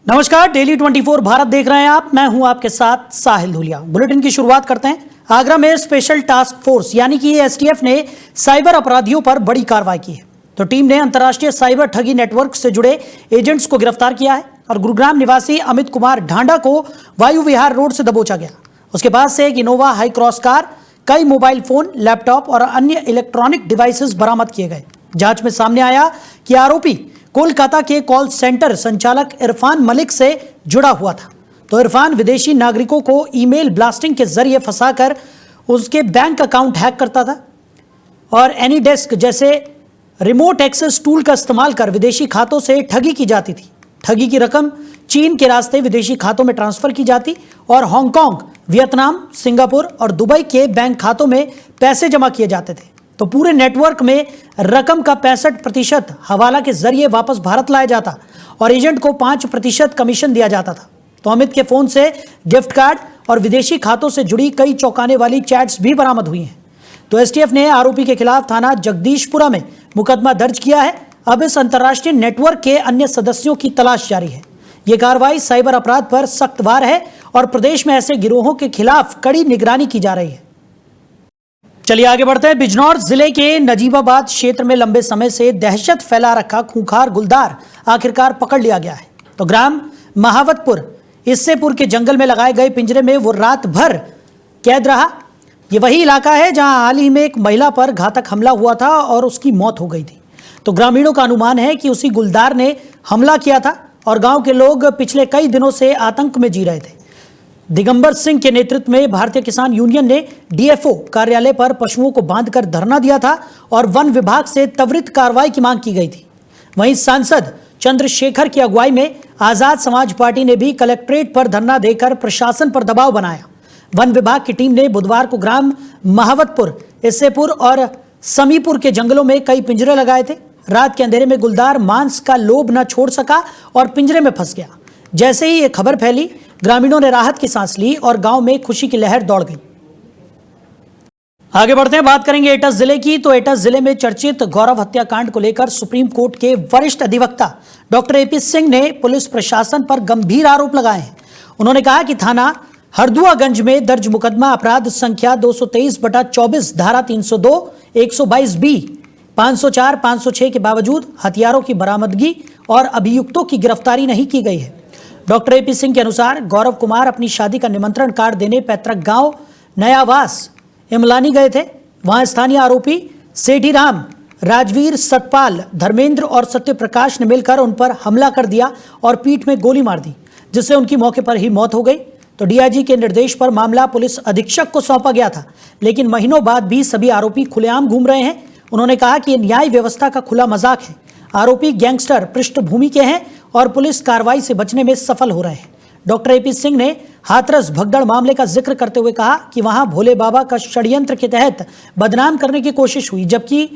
नमस्कार, डेली 24 भारत देख रहे हैं आप। मैं हूं आपके साथ साहिल धुलिया। बुलेटिन की शुरुआत करते हैं। आगरा में स्पेशल टास्क फोर्स यानी कि एसटीएफ ने साइबर अपराधियों पर बड़ी कार्रवाई की है। तो टीम ने अंतर्राष्ट्रीय साइबर ठगी नेटवर्क से जुड़े एजेंट्स को गिरफ्तार किया है और गुरुग्राम निवासी अमित कुमार ढांडा को वायु विहार रोड से दबोचा गया। उसके पास से एक इनोवा हाई क्रॉस कार, कई मोबाइल फोन, लैपटॉप और अन्य इलेक्ट्रॉनिक डिवाइसेस बरामद किए गए। जांच में सामने आया कि आरोपी कोलकाता के कॉल सेंटर संचालक इरफान मलिक से जुड़ा हुआ था। तो इरफान विदेशी नागरिकों को ईमेल ब्लास्टिंग के जरिए फंसाकर उसके बैंक अकाउंट हैक करता था और एनीडेस्क जैसे रिमोट एक्सेस टूल का इस्तेमाल कर विदेशी खातों से ठगी की जाती थी। ठगी की रकम चीन के रास्ते विदेशी खातों में ट्रांसफर की जाती और हांगकांग, वियतनाम, सिंगापुर और दुबई के बैंक खातों में पैसे जमा किए जाते थे। तो पूरे नेटवर्क में रकम का 65% हवाला के जरिए वापस भारत लाया जाता और एजेंट को 5% कमीशन दिया जाता था। तो अमित के फोन से गिफ्ट कार्ड और विदेशी खातों से जुड़ी कई चौंकाने वाली चैट्स भी बरामद हुई हैं। तो एसटीएफ ने आरोपी के खिलाफ थाना जगदीशपुरा में मुकदमा दर्ज किया है। अब इस अंतर्राष्ट्रीय नेटवर्क के अन्य सदस्यों की तलाश जारी है। यह कार्रवाई साइबर अपराध पर सख्त वार है और प्रदेश में ऐसे गिरोहों के खिलाफ कड़ी निगरानी की जा रही है। चलिए आगे बढ़ते हैं। बिजनौर जिले के नजीबाबाद क्षेत्र में लंबे समय से दहशत फैला रखा खूंखार गुलदार आखिरकार पकड़ लिया गया है। तो ग्राम महावतपुर इससेपुर के जंगल में लगाए गए पिंजरे में वो रात भर कैद रहा। ये वही इलाका है जहां हाल ही में एक महिला पर घातक हमला हुआ था और उसकी मौत हो गई थी। तो ग्रामीणों का अनुमान है कि उसी गुलदार ने हमला किया था और गांव के लोग पिछले कई दिनों से आतंक में जी रहे थे। दिगंबर सिंह के नेतृत्व में भारतीय किसान यूनियन ने डीएफओ कार्यालय पर पशुओं को बांधकर धरना दिया था और वन विभाग से त्वरित कार्रवाई की मांग की गई थी। वहीं सांसद चंद्रशेखर की अगुवाई में आजाद समाज पार्टी ने भी कलेक्ट्रेट पर धरना देकर प्रशासन पर दबाव बनाया। वन विभाग की टीम ने बुधवार को ग्राम महावतपुर, इससेपुर और समीपुर के जंगलों में कई पिंजरे लगाए थे। रात के अंधेरे में गुलदार मांस का लोभ न छोड़ सका और पिंजरे में फंस गया। जैसे ही ये खबर फैली, ग्रामीणों ने राहत की सांस ली और गांव में खुशी की लहर दौड़ गई। आगे बढ़ते हैं, बात करेंगे एटा जिले की। तो एटा जिले में चर्चित गौरव हत्याकांड को लेकर सुप्रीम कोर्ट के वरिष्ठ अधिवक्ता डॉक्टर एपी सिंह ने पुलिस प्रशासन पर गंभीर आरोप लगाए हैं। उन्होंने कहा कि थाना हरदुआगंज में दर्ज मुकदमा अपराध संख्या 223/24 धारा 302, 122B, 504, 506 के बावजूद हथियारों की बरामदगी और अभियुक्तों की गिरफ्तारी नहीं की गई है। डॉक्टर एपी सिंह के अनुसार गौरव कुमार अपनी शादी का निमंत्रण कार्ड देने पैतृक गांव नयावास इमलानी गए थे। वहां स्थानीय आरोपी सेठीराम, राजवीर, सतपाल, धर्मेंद्र और सत्यप्रकाश ने मिलकर उन पर हमला कर दिया और पीठ में गोली मार दी, जिससे उनकी मौके पर ही मौत हो गई। तो डीआईजी के निर्देश पर मामला पुलिस अधीक्षक को सौंपा गया था, लेकिन महीनों बाद भी सभी आरोपी खुलेआम घूम रहे हैं। उन्होंने कहा कि न्याय व्यवस्था का खुला मजाक है। आरोपी गैंगस्टर पृष्ठभूमि के हैं और पुलिस कार्रवाई से बचने में सफल हो रहे हैं। डॉक्टर एपी सिंह ने हाथरस भगदड़ मामले का जिक्र करते हुए कहा कि वहां भोले बाबा का षड्यंत्र के तहत बदनाम करने की कोशिश हुई, जबकि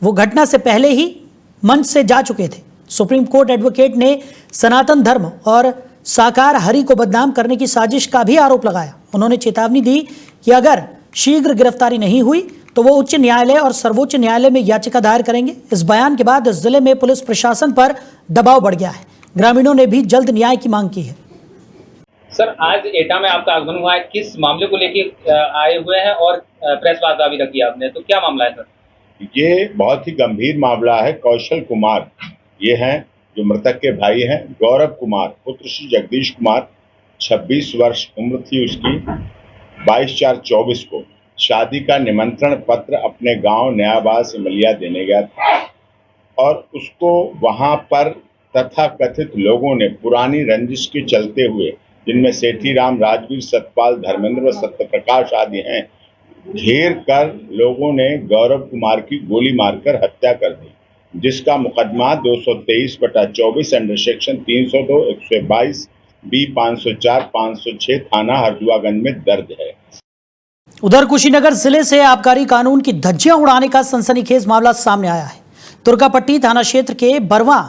वो घटना से पहले ही मंच से जा चुके थे। सुप्रीम कोर्ट एडवोकेट ने सनातन धर्म और साकार हरि को बदनाम करने की साजिश का भी आरोप लगाया। उन्होंने चेतावनी दी कि अगर शीघ्र गिरफ्तारी नहीं हुई तो वो उच्च न्यायालय और सर्वोच्च न्यायालय में याचिका दायर करेंगे। इस बयान के बाद जिले में पुलिस प्रशासन पर दबाव बढ़ गया है। ग्रामीणों ने भी जल्द न्याय की मांग की है। सर, आज एटा में आपका आगमन हुआ है, किस मामले को लेकर आए हुए हैं और प्रेस वार्ता भी रखी आपने, तो क्या मामला है सर? ये बहुत ही गंभीर मामला है। कौशल कुमार ये हैं जो मृतक के भाई हैं। गौरव कुमार पुत्र श्री जगदीश कुमार, 26 वर्ष उम्र थी उसकी। 22/4/24 को शादी का निमंत्रण पत्र अपने गांव नयाबास इमलिया देने गया था और उसको वहां पर तथा कथित लोगों ने पुरानी रंजिश के चलते हुए, जिनमें सेठीराम, राजवीर, सतपाल, धर्मेंद्र व सत्यप्रकाश आदि हैं, घेर कर लोगों ने गौरव कुमार की गोली मारकर हत्या कर दी, जिसका मुकदमा 223/24 अंडर सेक्शन 302, 122B, 504, 506 थाना हरदुआगंज में दर्ज है। उधर कुशीनगर जिले से आबकारी कानून की धज्जियां उड़ाने का सनसनीखेज मामला सामने आया है। तुर्कापट्टी थाना क्षेत्र के बरवा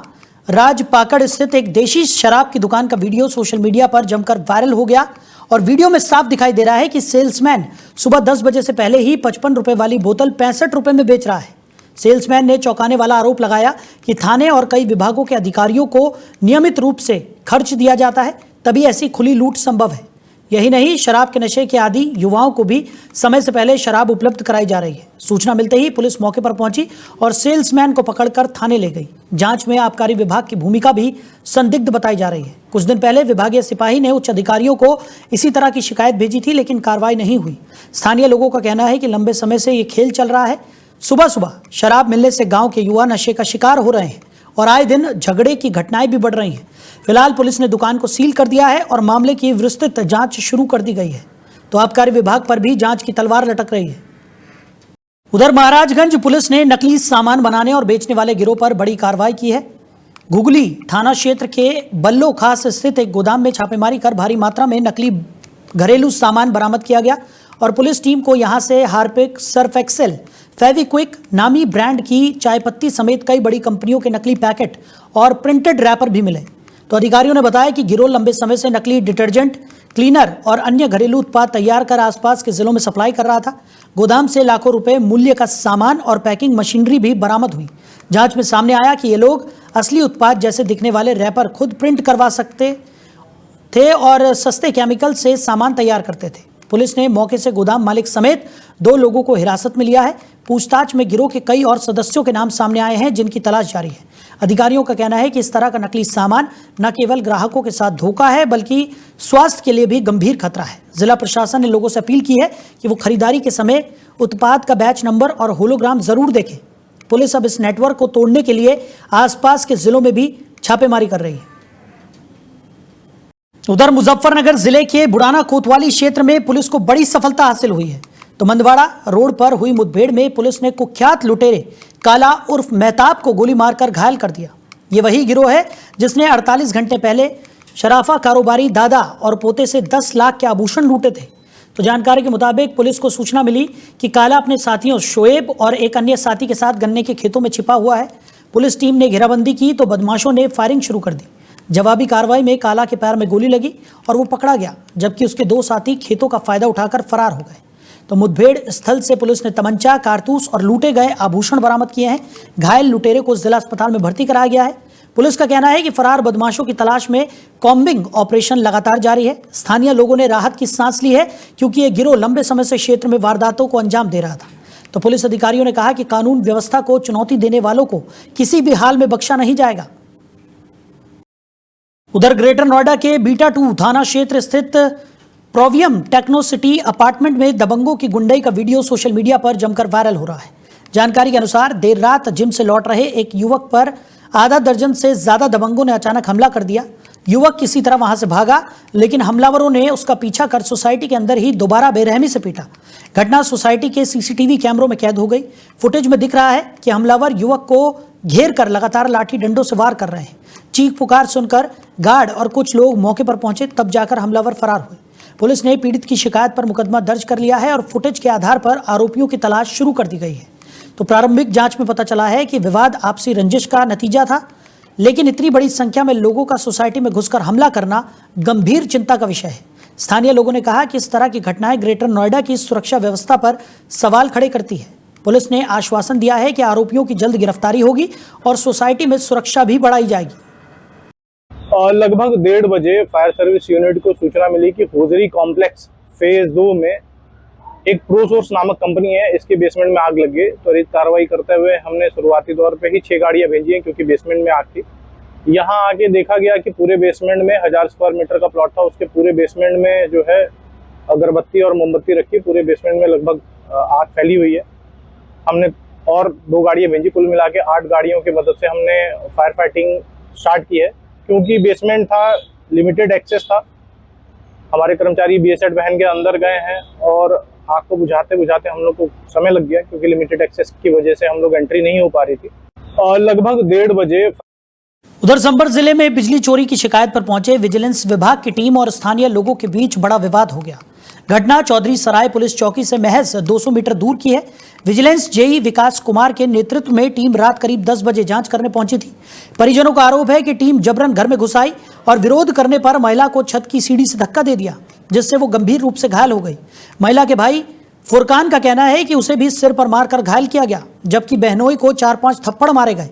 राजपाकड़ स्थित एक देशी शराब की दुकान का वीडियो सोशल मीडिया पर जमकर वायरल हो गया और वीडियो में साफ दिखाई दे रहा है कि सेल्समैन सुबह 10 बजे से पहले ही 55 रुपए वाली बोतल 65 रुपए में बेच रहा है। सेल्समैन ने चौंकाने वाला आरोप लगाया कि थाने और कई विभागों के अधिकारियों को नियमित रूप से खर्च दिया जाता है, तभी ऐसी खुली लूट संभव है। यही नहीं, शराब के नशे के आदी युवाओं को भी समय से पहले शराब उपलब्ध कराई जा रही है। सूचना मिलते ही पुलिस मौके पर पहुंची और सेल्समैन को पकड़कर थाने ले गई। जांच में आबकारी विभाग की भूमिका भी संदिग्ध बताई जा रही है। कुछ दिन पहले विभागीय सिपाही ने उच्च अधिकारियों को इसी तरह की शिकायत भेजी थी, लेकिन कार्रवाई नहीं हुई। स्थानीय लोगों का कहना है कि लंबे समय से ये खेल चल रहा है। सुबह सुबह शराब मिलने से गांव के युवा नशे का शिकार हो रहे हैं और आए दिन झगड़े की घटनाएं भी बढ़ रही हैं। फिलहाल पुलिस ने दुकान को सील कर दिया है और मामले की विस्तृत जांच शुरू कर दी गई है। तो आबकारी विभाग पर भी जांच की तलवार लटक रही है। उधर महाराजगंज पुलिस ने नकली सामान बनाने और बेचने वाले गिरोह पर बड़ी कार्रवाई की है। घुगली थाना क्षेत्र के बल्लो खास स्थित एक गोदाम में छापेमारी कर भारी मात्रा में नकली घरेलू सामान बरामद किया गया और पुलिस टीम को यहां से हार्पिक, सर्फ एक्सेल, फेविक्विक नामी ब्रांड की चाय पत्ती समेत कई बड़ी कंपनियों के नकली पैकेट और प्रिंटेड रैपर भी मिले। तो अधिकारियों ने बताया कि गिरोह लंबे समय से नकली डिटर्जेंट, क्लीनर और अन्य घरेलू उत्पाद तैयार कर आसपास के जिलों में सप्लाई कर रहा था। गोदाम से लाखों रुपए मूल्य का सामान और पैकिंग मशीनरी भी बरामद हुई। जांच में सामने आया कि ये लोग असली उत्पाद जैसे दिखने वाले रैपर खुद प्रिंट करवा सकते थे और सस्ते केमिकल से सामान तैयार करते थे। पुलिस ने मौके से गोदाम मालिक समेत 2 लोगों को हिरासत में लिया है। पूछताछ में गिरोह के कई और सदस्यों के नाम सामने आए हैं, जिनकी तलाश जारी है। अधिकारियों का कहना है कि इस तरह का नकली सामान न केवल ग्राहकों के साथ धोखा है, बल्कि स्वास्थ्य के लिए भी गंभीर खतरा है। जिला प्रशासन ने लोगों से अपील की है कि वो खरीदारी के समय उत्पाद का बैच नंबर और होलोग्राम जरूर देखें। पुलिस अब इस नेटवर्क को तोड़ने के लिए आसपास के जिलों में भी छापेमारी कर रही है। उधर मुजफ्फरनगर जिले के बुढ़ाना कोतवाली क्षेत्र में पुलिस को बड़ी सफलता हासिल हुई है। तो मंदवाड़ा रोड पर हुई मुठभेड़ में पुलिस ने कुख्यात लुटेरे काला उर्फ मेहताब को गोली मारकर घायल कर दिया। ये वही गिरोह है जिसने 48 घंटे पहले शराफा कारोबारी दादा और पोते से 10 लाख के आभूषण लूटे थे। तो जानकारी के मुताबिक पुलिस को सूचना मिली कि काला अपने साथियों शोएब और एक अन्य साथी के साथ गन्ने के खेतों में छिपा हुआ है। पुलिस टीम ने घेराबंदी की तो बदमाशों ने फायरिंग शुरू कर दी। जवाबी कार्रवाई में काला के पैर में गोली लगी और वो पकड़ा गया, जबकि उसके 2 साथी खेतों का फायदा उठाकर फरार हो गए। तो मुठभेड़ स्थल से पुलिस ने तमंचा, कारतूस और लूटे गए आभूषण बरामद किए हैं। घायल लुटेरे को जिला अस्पताल में भर्ती कराया गया है। पुलिस का कहना है कि फरार बदमाशों की तलाश में कॉम्बिंग ऑपरेशन लगातार जारी है। स्थानीय लोगों ने राहत की सांस ली है, क्योंकि ये गिरोह लंबे समय से क्षेत्र में वारदातों को अंजाम दे रहा था। तो पुलिस अधिकारियों ने कहा कि कानून व्यवस्था को चुनौती देने वालों को किसी भी हाल में बख्शा नहीं जाएगा। उधर ग्रेटर नोएडा के बीटा 2 थाना क्षेत्र स्थित प्रोवियम टेक्नो सिटी अपार्टमेंट में दबंगों की गुंडई का वीडियो सोशल मीडिया पर जमकर वायरल हो रहा है। जानकारी के अनुसार देर रात जिम से लौट रहे एक युवक पर आधा दर्जन से ज्यादा दबंगों ने अचानक हमला कर दिया। युवक किसी तरह वहां से भागा, लेकिन हमलावरों ने उसका पीछा कर सोसाइटी के अंदर ही दोबारा बेरहमी से पीटा। घटना सोसाइटी के सीसीटीवी कैमरों में कैद हो गई। फुटेज में दिख रहा है कि हमलावर युवक को घेर कर लगातार लाठी डंडों से वार कर रहे हैं। चीख पुकार सुनकर गार्ड और कुछ लोग मौके पर पहुंचे, तब जाकर हमलावर फरार हुए। पुलिस ने पीड़ित की शिकायत पर मुकदमा दर्ज कर लिया है और फुटेज के आधार पर आरोपियों की तलाश शुरू कर दी गई है। तो प्रारंभिक जांच में पता चला है कि विवाद आपसी रंजिश का नतीजा था, लेकिन इतनी बड़ी संख्या में लोगों का सोसाइटी में घुसकर हमला करना गंभीर चिंता का विषय है। स्थानीय लोगों ने कहा कि इस तरह की घटनाएं ग्रेटर नोएडा की सुरक्षा व्यवस्था पर सवाल खड़े करती है। पुलिस ने आश्वासन दिया है कि आरोपियों की जल्द गिरफ्तारी होगी और सोसाइटी में सुरक्षा भी बढ़ाई जाएगी। लगभग 1:30 बजे फायर सर्विस यूनिट को सूचना मिली कि होजरी कॉम्प्लेक्स फेज 2 में एक प्रोसोर्स नामक कंपनी है, इसके बेसमेंट में आग लग गई। त्वरित कार्रवाई करते हुए हमने शुरुआती तौर पे ही 6 गाड़ियां भेजी हैं, क्योंकि बेसमेंट में आग थी। यहाँ आके देखा गया कि पूरे बेसमेंट में 1000 स्क्वायर मीटर का प्लॉट था। उसके पूरे बेसमेंट में जो है अगरबत्ती और मोमबत्ती रखी। पूरे बेसमेंट में लगभग आग फैली हुई है। हमने और 2 गाड़ियां भेजी, कुल मिला के 8 गाड़ियों की मदद से हमने फायर फाइटिंग स्टार्ट की है। क्योंकि बेसमेंट था, लिमिटेड एक्सेस था, हमारे कर्मचारी BSET वैन के अंदर गए हैं और आग को बुझाते बुझाते हम लोग को समय लग गया, क्योंकि लिमिटेड एक्सेस की वजह से हम लोग एंट्री नहीं हो पा रही थी। और लगभग 1:30 बजे उधर संभल जिले में बिजली चोरी की शिकायत पर पहुंचे विजिलेंस विभाग की टीम और स्थानीय लोगों के बीच बड़ा विवाद हो गया। घटना चौधरी सराय पुलिस चौकी से महज 200 मीटर दूर की है। विजिलेंस जेई विकास कुमार के नेतृत्व में टीम रात करीब 10 बजे जांच करने पहुंची थी। परिजनों का आरोप है कि टीम जबरन घर में घुस आई और विरोध करने पर महिला को छत की सीढ़ी से धक्का दे दिया, जिससे वो गंभीर रूप से घायल हो गई। महिला के भाई फुरकान का कहना है कि उसे भी सिर पर मारकर घायल किया गया, जबकि बहनोई को 4-5 थप्पड़ मारे गए।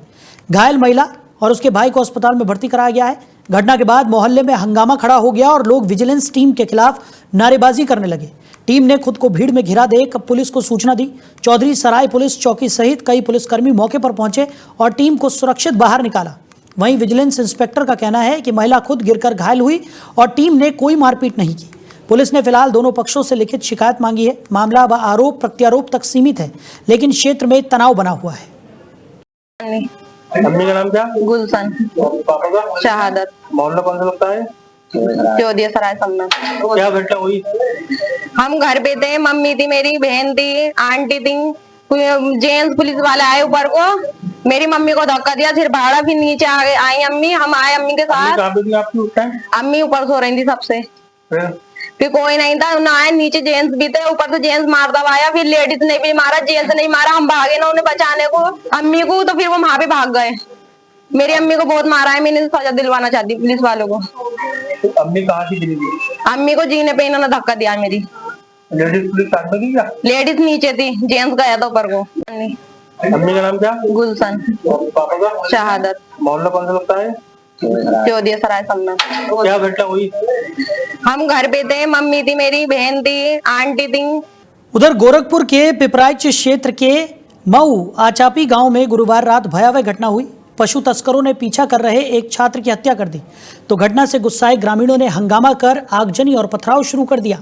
घायल महिला और उसके भाई को अस्पताल में भर्ती कराया गया है। घटना के बाद मोहल्ले में हंगामा खड़ा हो गया और लोग विजिलेंस टीम के खिलाफ नारेबाजी करने लगे। टीम ने खुद को भीड़ में घिरा देकर पुलिस को सूचना दी। चौधरी सराय पुलिस चौकी सहित कई पुलिसकर्मी मौके पर पहुंचे और टीम को सुरक्षित बाहर निकाला। वहीं विजिलेंस इंस्पेक्टर का कहना है कि महिला खुद गिरकर घायल हुई और टीम ने कोई मारपीट नहीं की। पुलिस ने फिलहाल दोनों पक्षों से लिखित शिकायत मांगी है। मामला अब आरोप प्रत्यारोप तक सीमित है, लेकिन क्षेत्र में तनाव बना हुआ है। अम्मी का नाम क्या? गुलशन। पापा का? शहादत। मोहल्ला कौन सा लगता है? चौधरी सराय समना। क्या घटना हुई? हम घर पे थे, मम्मी थी, मेरी बहन थी, आंटी थी, जेंट्स पुलिस वाले आए ऊपर को, मेरी मम्मी को धक्का दिया, सिर भाड़ा, फिर नीचे आई अम्मी, हम आए अम्मी के साथ। कहाँ पे थी आपकी उस टाइम? अम्मी ऊपर सो रही थी सबसे, फिर कोई नहीं था ना, आए नीचे जेंट्स भी थे, ऊपर तो जेंट्स मारता आया, फिर लेडीज ने भी मारा, जेंट्स नहीं मारा, हम भागे ना उन्हें बचाने को अम्मी को, तो फिर वो वहां पे भाग गए। मेरी अम्मी को बहुत मारा है, मैंने सजा दिलवाना चाहती पुलिस वालों को। तो अम्मी कहाँ थी गिरी? अम्मी को जीने पे इन्होंने धक्का दिया मेरी। लेडीज पुलिस साथ में थी क्या? लेडीज नीचे थी, जेंट्स गया था ऊपर को। अम्मी का नाम क्या? गुलशन। पापा का? शहादत। मोहल्ला कौन सा लगता है? चौधरी सराय समना। क्या घटना हुई? हम घर पे थे, मम्मी थी, मेरी बहन थी, आंटी थी। उधर गोरखपुर के पिपराइच क्षेत्र के मऊ आचापी गांव में गुरुवार रात भयावह घटना हुई। पशु तस्करों ने पीछा कर रहे एक छात्र की हत्या कर दी, तो घटना से गुस्साए ग्रामीणों ने हंगामा कर आगजनी और पथराव शुरू कर दिया।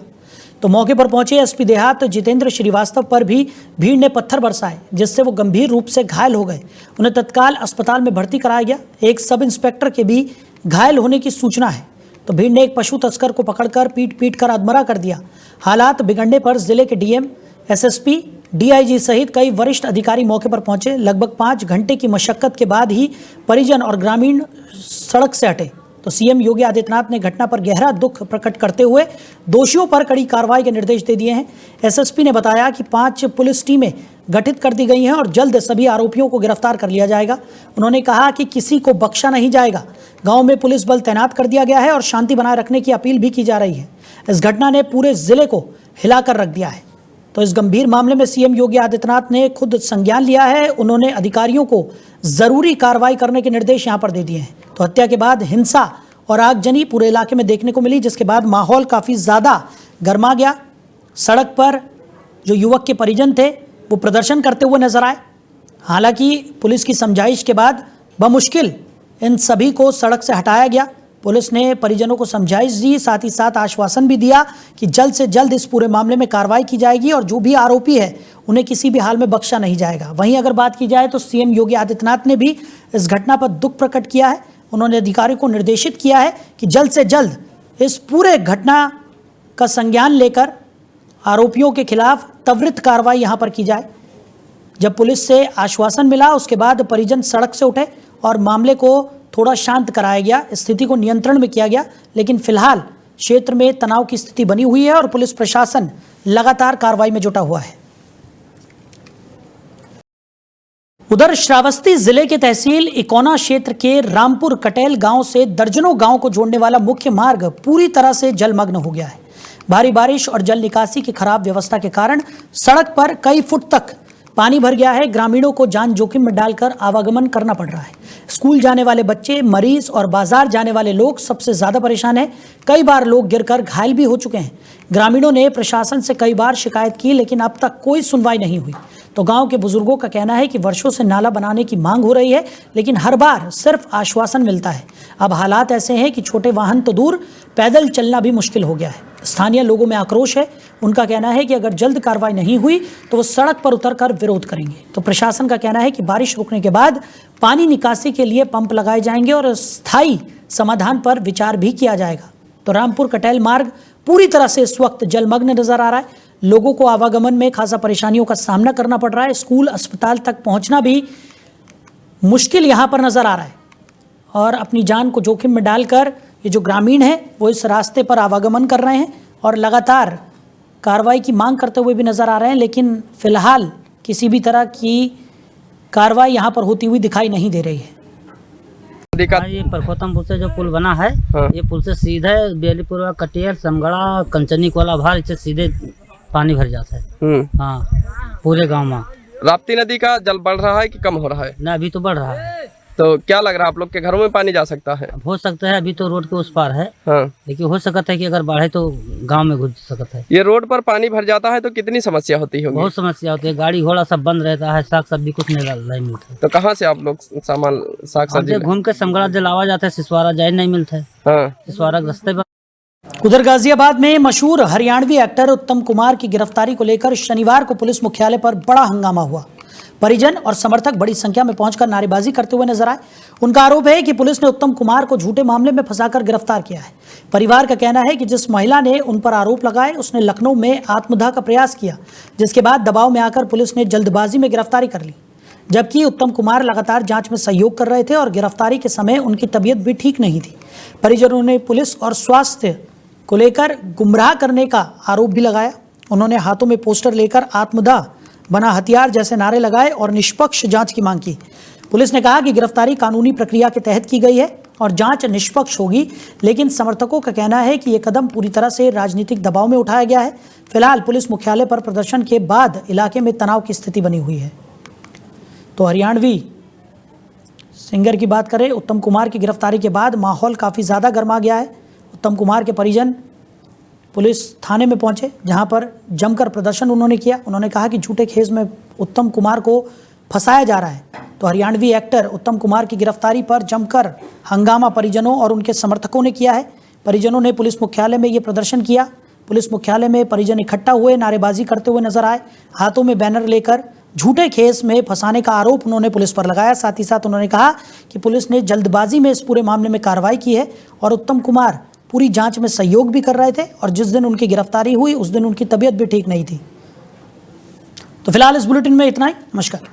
तो मौके पर पहुंचे एसपी देहात जितेंद्र श्रीवास्तव पर भी भीड़ ने पत्थर बरसाए, जिससे वो गंभीर रूप से घायल हो गए। उन्हें तत्काल अस्पताल में भर्ती कराया गया। एक सब इंस्पेक्टर के भी घायल होने की सूचना है। तो भीड़ ने एक पशु तस्कर को पकड़कर पीट कर अधमरा कर दिया। हालात बिगड़ने पर जिले के डीएम, एसएसपी, डीआईजी सहित कई वरिष्ठ अधिकारी मौके पर पहुंचे। लगभग 5 घंटे की मशक्कत के बाद ही परिजन और ग्रामीण सड़क से हटे। तो सीएम योगी आदित्यनाथ ने घटना पर गहरा दुख प्रकट करते हुए दोषियों पर कड़ी कार्रवाई के निर्देश दे दिए हैं। एसएसपी ने बताया कि 5 पुलिस टीमें गठित कर दी गई हैं और जल्द सभी आरोपियों को गिरफ्तार कर लिया जाएगा। उन्होंने कहा कि किसी को बख्शा नहीं जाएगा। गांव में पुलिस बल तैनात कर दिया गया है और शांति बनाए रखने की अपील भी की जा रही है। इस घटना ने पूरे जिले को हिलाकर रख दिया है। तो इस गंभीर मामले में सीएम योगी आदित्यनाथ ने खुद संज्ञान लिया है। उन्होंने अधिकारियों को जरूरी कार्रवाई करने के निर्देश यहां पर दे दिए हैं। तो हत्या के बाद हिंसा और आगजनी पूरे इलाके में देखने को मिली, जिसके बाद माहौल काफ़ी ज़्यादा गर्मा गया। सड़क पर जो युवक के परिजन थे वो प्रदर्शन करते हुए नजर आए। हालांकि पुलिस की समझाइश के बाद बमुश्किल इन सभी को सड़क से हटाया गया। पुलिस ने परिजनों को समझाइश दी, साथ ही साथ आश्वासन भी दिया कि जल्द से जल्द इस पूरे मामले में कार्रवाई की जाएगी और जो भी आरोपी है उन्हें किसी भी हाल में बख्शा नहीं जाएगा। वहीं अगर बात की जाए तो सीएम योगी आदित्यनाथ ने भी इस घटना पर दुख प्रकट किया है। उन्होंने अधिकारियों को निर्देशित किया है कि जल्द से जल्द इस पूरे घटना का संज्ञान लेकर आरोपियों के खिलाफ त्वरित कार्रवाई यहां पर की जाए। जब पुलिस से आश्वासन मिला उसके बाद परिजन सड़क से उठे और मामले को थोड़ा शांत कराया गया, स्थिति को नियंत्रण में किया गया। लेकिन फिलहाल क्षेत्र में तनाव की स्थिति बनी हुई है और पुलिस प्रशासन लगातार कार्रवाई में जुटा हुआ है। उधर श्रावस्ती जिले के तहसील इकोना क्षेत्र के रामपुर कटेल गांव से दर्जनों गांव को जोड़ने वाला मुख्य मार्ग पूरी तरह से जलमग्न हो गया है। भारी बारिश और जल निकासी की खराब व्यवस्था के कारण सड़क पर कई फुट तक पानी भर गया है। ग्रामीणों को जान जोखिम में डालकर आवागमन करना पड़ रहा है। स्कूल जाने वाले बच्चे, मरीज और बाजार जाने वाले लोग सबसे ज्यादा परेशान हैं। कई बार लोग गिरकर घायल भी हो चुके हैं। ग्रामीणों ने प्रशासन से कई बार शिकायत की, लेकिन अब तक कोई सुनवाई नहीं हुई। तो गांव के बुजुर्गों का कहना है कि वर्षों से नाला बनाने की मांग हो रही है, लेकिन हर बार सिर्फ आश्वासन मिलता है। अब हालात ऐसे हैं कि छोटे वाहन तो दूर, पैदल चलना भी मुश्किल हो गया है। स्थानीय लोगों में आक्रोश है। उनका कहना है कि अगर जल्द कार्रवाई नहीं हुई तो वो सड़क पर उतरकर विरोध करेंगे। तो प्रशासन का कहना है कि बारिश रुकने के बाद पानी निकासी के लिए पंप लगाए जाएंगे और स्थायी समाधान पर विचार भी किया जाएगा। तो रामपुर कटेल मार्ग पूरी तरह से इस वक्त जलमग्न नजर आ रहा है। लोगों को आवागमन में खासा परेशानियों का सामना करना पड़ रहा है। स्कूल, अस्पताल तक पहुंचना भी मुश्किल यहां पर नजर आ रहा है और अपनी जान को जोखिम में डालकर ये जो ग्रामीण है वो इस रास्ते पर आवागमन कर रहे हैं और लगातार कार्रवाई की मांग करते हुए भी नजर आ रहे हैं। लेकिन फिलहाल किसी भी तरह की कार्रवाई यहाँ पर होती हुई दिखाई नहीं दे रही है। ये परखोतमपुर से जो पुल बना है, ये पुल से सीधे बेलीपुर, कटियर, समगड़ा, कंचनी, कोला भार, इससे सीधे पानी भर जाता है। हाँ, पूरे गांव में। राप्ती नदी का जल बढ़ रहा है कि कम हो रहा है? ना, अभी तो बढ़ रहा है। तो क्या लग रहा है आप लोग के घरों में पानी जा सकता है? हो सकता है, अभी तो रोड के उस पार है। हाँ। लेकिन हो सकता है कि अगर बढ़े तो गांव में घुस सकता है। ये रोड पर पानी भर जाता है तो कितनी समस्या होती होगी? बहुत समस्या होती है, गाड़ी घोड़ा सब बंद रहता है, साग सब्जी कुछ नहीं मिलता। तो कहाँ से आप लोग सामान साग सब्जी? घूम के समगड़ा जलावा जाता है, सिसवारा जाए नहीं मिलता है। हाँ। सिसवारा रास्ते पर। उधर गाजियाबाद में मशहूर हरियाणवी एक्टर उत्तम कुमार की गिरफ्तारी को लेकर शनिवार को पुलिस मुख्यालय पर बड़ा हंगामा हुआ। परिजन और समर्थक बड़ी संख्या में पहुंचकर नारेबाजी करते हुए नजर आए। उनका आरोप है कि पुलिस ने उत्तम कुमार को झूठे मामले में फंसाकर गिरफ्तार किया है। परिवार का कहना है कि जिस महिला ने उन पर आरोप लगाए उसने लखनऊ में आत्मदाह का प्रयास किया, जिसके बाद दबाव में आकर पुलिस ने जल्दबाजी में गिरफ्तारी कर ली। जबकि उत्तम कुमार लगातार जांच में सहयोग कर रहे थे और गिरफ्तारी के समय उनकी तबीयत भी ठीक नहीं थी। परिजनों ने पुलिस और स्वास्थ्य को लेकर गुमराह करने का आरोप भी लगाया। उन्होंने हाथों में पोस्टर लेकर आत्मदाह बना हथियार जैसे नारे लगाए और निष्पक्ष जांच की मांग की। पुलिस ने कहा कि गिरफ्तारी कानूनी प्रक्रिया के तहत की गई है और जांच निष्पक्ष होगी, लेकिन समर्थकों का कहना है कि यह कदम पूरी तरह से राजनीतिक दबाव में उठाया गया है। फिलहाल पुलिस मुख्यालय पर प्रदर्शन के बाद इलाके में तनाव की स्थिति बनी हुई है। तो हरियाणवी सिंगर की बात करें, उत्तम कुमार की गिरफ्तारी के बाद माहौल काफ़ी ज़्यादा गर्मा गया है। उत्तम कुमार के परिजन पुलिस थाने में पहुंचे, जहां पर जमकर प्रदर्शन उन्होंने किया। उन्होंने कहा कि झूठे खेस में उत्तम कुमार को फंसाया जा रहा है। तो हरियाणवी एक्टर उत्तम कुमार की गिरफ्तारी पर जमकर हंगामा परिजनों और उनके समर्थकों ने किया है। परिजनों ने पुलिस मुख्यालय में ये प्रदर्शन किया। पुलिस मुख्यालय में परिजन इकट्ठा हुए, नारेबाजी करते हुए नजर आए। हाथों में बैनर लेकर झूठे केस में फंसाने का आरोप उन्होंने पुलिस पर लगाया। साथ ही साथ उन्होंने कहा कि पुलिस ने जल्दबाजी में इस पूरे मामले में कार्रवाई की है और उत्तम कुमार पूरी जांच में सहयोग भी कर रहे थे और जिस दिन उनकी गिरफ्तारी हुई उस दिन उनकी तबीयत भी ठीक नहीं थी। तो फिलहाल इस बुलेटिन में इतना ही। नमस्कार।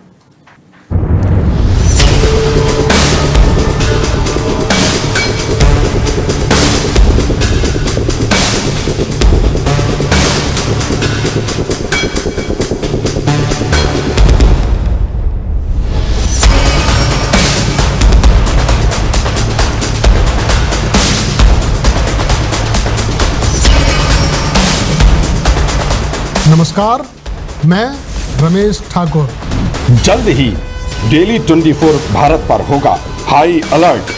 नमस्कार, मैं रमेश ठाकुर। जल्द ही डेली 24 भारत पर होगा हाई अलर्ट।